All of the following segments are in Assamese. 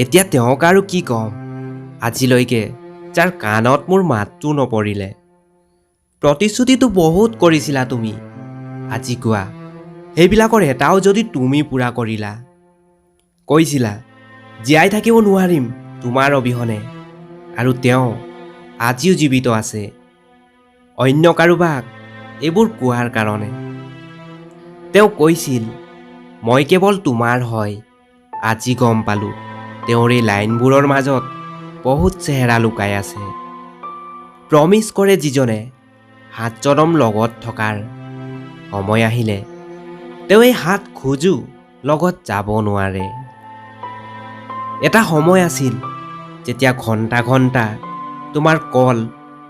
এতিয়া তেওঁক আৰু কি ক'ম আজিলৈকে যাৰ কাণত মোৰ মাতটো নপৰিলে। প্ৰতিশ্ৰুতিটো বহুত কৰিছিলা তুমি, আজি কোৱা সেইবিলাকৰ এটাও যদি তুমি পূৰা কৰিলা। কৈছিলা জীয়াই থাকিব নোৱাৰিম তোমাৰ অবিহনে, আৰু তেওঁ আজিও জীৱিত আছে অন্য কাৰোবাক এইবোৰ কোৱাৰ কাৰণে। তেওঁ কৈছিল মই কেৱল তোমাৰ হয়, আজি গম পালোঁ তেওঁৰ এই লাইনবোৰৰ মাজত বহুত চেহেৰা লুকাই আছে। প্ৰমিছ কৰে যিজনে হাত জনম লগত থকাৰ, সময় আহিলে তেওঁ এই হাত খোজো লগত যাব নোৱাৰে। এটা সময় আছিল যেতিয়া ঘণ্টা ঘণ্টা তোমাৰ কল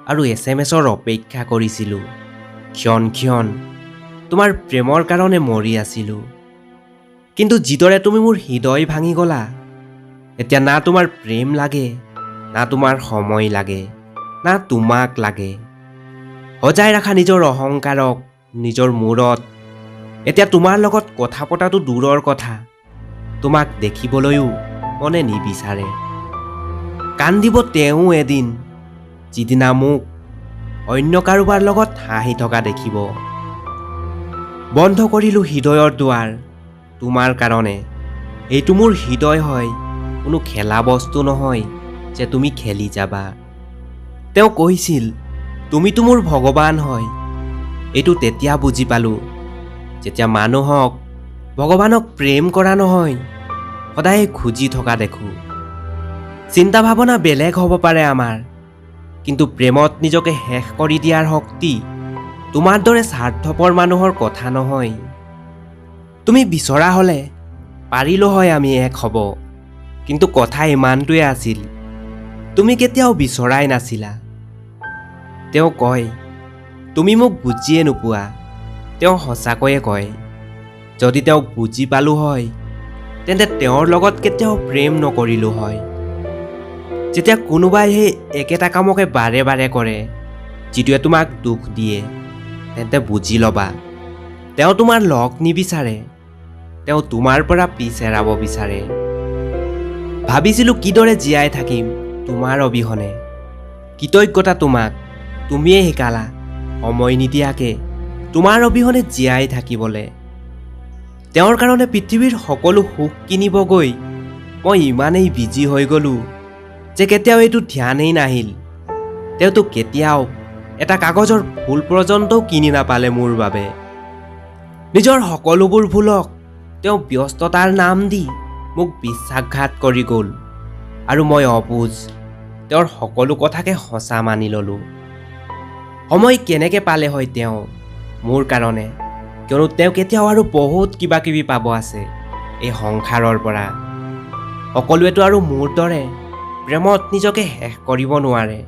আৰু SMS-ৰ অপেক্ষা কৰিছিলোঁ, ক্ষণ ক্ষণ তোমাৰ প্ৰেমৰ কাৰণে মৰি আছিলোঁ। কিন্তু যিদৰে তুমি মোৰ হৃদয় ভাঙি গলা, এতিয়া না তোমাৰ প্ৰেম লাগে, না তোমাৰ সময় লাগে, না তোমাক লাগে। সজাই ৰখা নিজৰ অহংকাৰক নিজৰ মূৰত, এতিয়া তোমাৰ লগত কথা পতাটো দূৰৰ কথা, তোমাক দেখিবলৈও মনে নিবিচাৰে। কান্দিব তেওঁ এদিন যিদিনা মোক অন্য কাৰোবাৰ লগত হাঁহি থকা দেখিব। বন্ধ কৰিলোঁ হৃদয়ৰ দুৱাৰ তোমাৰ কাৰণে, এইটো মোৰ হৃদয় হয়, কোনো খেলা বস্তু নহয় যে তুমি খেলি যাবা। তেওঁ কৈছিল তুমিতো মোৰ ভগৱান হয়, এইটো তেতিয়া বুজি পালোঁ যেতিয়া মানুহক ভগৱানক প্ৰেম কৰা নহয়, সদায় খুজি থকা দেখোঁ। চিন্তা ভাৱনা বেলেগ হ'ব পাৰে আমাৰ, কিন্তু প্ৰেমত নিজকে শেষ কৰি দিয়াৰ শক্তি তোমাৰ দৰে স্বাৰ্থপৰ মানুহৰ কথা নহয়। তুমি বিচৰা হ'লে পাৰিলোঁ হয় আমি এক হ'ব, কিন্তু কথা ইমানটোৱে আছিল তুমি কেতিয়াও বিচৰাই নাছিলা। তেওঁ কয় তুমি মোক বুজিয়ে নোপোৱা, তেওঁ সঁচাকৈয়ে কয় যদি তেওঁক বুজি পালোঁ হয় তেন্তে তেওঁৰ লগত কেতিয়াও প্ৰেম নকৰিলোঁ হয়। যেতিয়া কোনোবাই সেই একেটা কামকে বাৰে বাৰে কৰে যিটোৱে তোমাক দুখ দিয়ে, তেন্তে বুজি ল'বা তেওঁ তোমাৰ লগ নিবিচাৰে, তেওঁ তোমাৰ পৰা পিছ এৰাব বিচাৰে। ভাবিছিলোঁ কিদৰে জীয়াই থাকিম তোমাৰ অবিহনে, কৃতজ্ঞতা তোমাক, তুমিয়ে শিকালা সময় নিদিয়াকে তোমাৰ অবিহনে জীয়াই থাকিবলৈ। তেওঁৰ কাৰণে পৃথিৱীৰ সকলো সুখ কিনিব গৈ মই ইমানেই বিজি হৈ গ'লোঁ যে কেতিয়াও এইটো ধ্যানেই নাহিল তেওঁতো কেতিয়াও এটা কাগজৰ ফুল পৰ্যন্তও কিনি নাপালে মোৰ বাবে। নিজৰ সকলোবোৰ ভুলক তেওঁ ব্যস্ততাৰ নাম দি মোক বিশ্বাসঘাত কৰি গ'ল, আৰু মই অবুজ তেওঁৰ সকলো কথাকে সঁচা মানি ল'লোঁ। সময় কেনেকৈ পালে হয় তেওঁ মোৰ কাৰণে, কিয়নো তেওঁ কেতিয়াও আৰু বহুত কিবা কিবি পাব আছে এই সংসাৰৰ পৰা। সকলোৱেতো আৰু মোৰ দৰে প্ৰেমত নিজকে শেষ কৰিব নোৱাৰে।